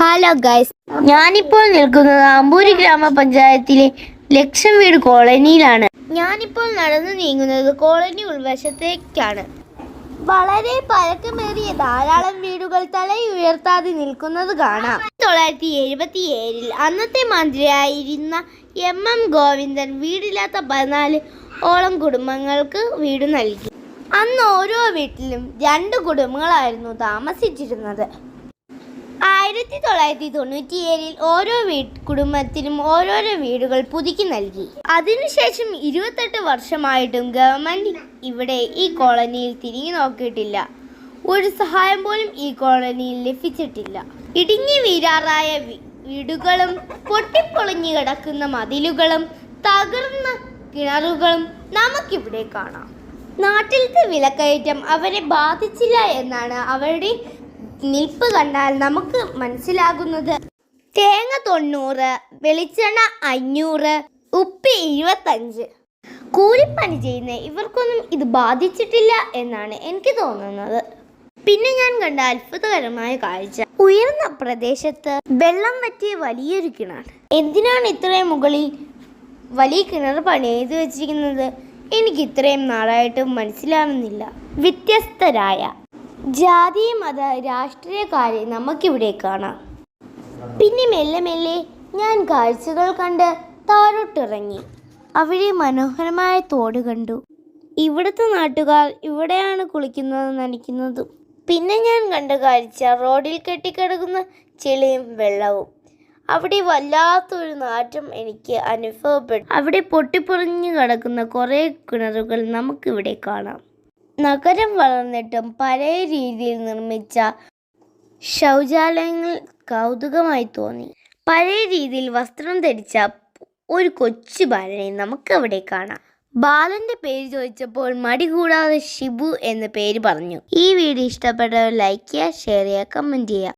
Hello guys, ഞാനിപ്പോൾ നിൽക്കുന്നത് അമ്പൂരി ഗ്രാമപഞ്ചായത്തിലെ ലക്ഷം വീട് കോളനിയിലാണ്. ഞാനിപ്പോൾ നടന്നു നീങ്ങുന്നത് കോളനി ഉൾവശത്തേക്കാണ്. വളരെ പഴക്കമേറിയ ധാരാളം വീടുകൾ തലയുയർത്താതെ നിൽക്കുന്നത് കാണാം. 1977 അന്നത്തെ മന്ത്രിയായിരുന്ന MM ഗോവിന്ദൻ വീടില്ലാത്ത 14 ഓളം കുടുംബങ്ങൾക്ക് വീട് നൽകി. അന്ന് ഓരോ വീട്ടിലും 2 കുടുംബങ്ങളായിരുന്നു താമസിച്ചിരുന്നത്. 1997 ഓരോ കുടുംബത്തിനും ഓരോരോ വീടുകൾ പുതുക്കി നൽകി. അതിനുശേഷം 28 വർഷമായിട്ടും ഗവൺമെന്റ് ഇവിടെ ഈ കോളനിയിൽ തിരിഞ്ഞു നോക്കിയിട്ടില്ല. ഒരു സഹായം പോലും ഈ കോളനിയിൽ ലഭിച്ചിട്ടില്ല. ഇടിഞ്ഞു വീഴാറായ വീടുകളും പൊട്ടിപ്പൊളിഞ്ഞു കിടക്കുന്ന മതിലുകളും തകർന്ന കിണറുകളും നമുക്കിവിടെ കാണാം. നാട്ടിലത്തെ വിലക്കയറ്റം അവരെ ബാധിച്ചില്ല എന്നാണ് അവരുടെ നിൽപ്പ് കണ്ടാൽ നമുക്ക് മനസ്സിലാകുന്നത്. തേങ്ങ 90, വെളിച്ചെണ്ണ 500, ഉപ്പ് 25. കൂലിപ്പണി ചെയ്യുന്ന ഇവർക്കൊന്നും ഇത് ബാധിച്ചിട്ടില്ല എന്നാണ് എനിക്ക് തോന്നുന്നത്. പിന്നെ ഞാൻ കണ്ട അത്ഭുതകരമായ കാഴ്ച, ഉയർന്ന പ്രദേശത്ത് വെള്ളം വറ്റിയ വലിയൊരു കിണർ. എന്തിനാണ് ഇത്രയും മുകളിൽ വലിയ കിണർ പണിത് വെച്ചിരിക്കുന്നത്? എനിക്ക് ഇത്രയും നാളായിട്ടും മനസ്സിലാവുന്നില്ല. വ്യത്യസ്തരായ ജാതി, മത, രാഷ്ട്രീയക്കാരെ നമുക്കിവിടെ കാണാം. പിന്നെ മെല്ലെ മെല്ലെ ഞാൻ കാഴ്ചകൾ കണ്ട് താഴോട്ടിറങ്ങി. അവിടെ മനോഹരമായ തോട് കണ്ടു. ഇവിടുത്തെ നാട്ടുകാർ ഇവിടെയാണ് കുളിക്കുന്നതും നനയ്ക്കുന്നതും. പിന്നെ ഞാൻ കണ്ട കാഴ്ച റോഡിൽ കെട്ടിക്കിടക്കുന്ന ചെളിയും വെള്ളവും. അവിടെ വല്ലാത്തൊരു നാറ്റം എനിക്ക് അനുഭവപ്പെട്ടു. അവിടെ പൊട്ടിപ്പൊറിഞ്ഞു കിടക്കുന്ന കുറേ കിണറുകൾ നമുക്കിവിടെ കാണാം. നഗരം വളർന്നിട്ടും പഴയ രീതിയിൽ നിർമ്മിച്ച ശൗചാലയങ്ങൾ കൗതുകമായി തോന്നി. പഴയ രീതിയിൽ വസ്ത്രം ധരിച്ച ഒരു കൊച്ചു ബാലനെ നമുക്കവിടെ കാണാം. ബാലന്റെ പേര് ചോദിച്ചപ്പോൾ മടി കൂടാതെ ഷിബു എന്ന പേര് പറഞ്ഞു. ഈ വീഡിയോ ഇഷ്ടപ്പെട്ടവർ ലൈക്ക് ചെയ്യുക, ഷെയർ ചെയ്യുക, കമൻറ്റ് ചെയ്യുക.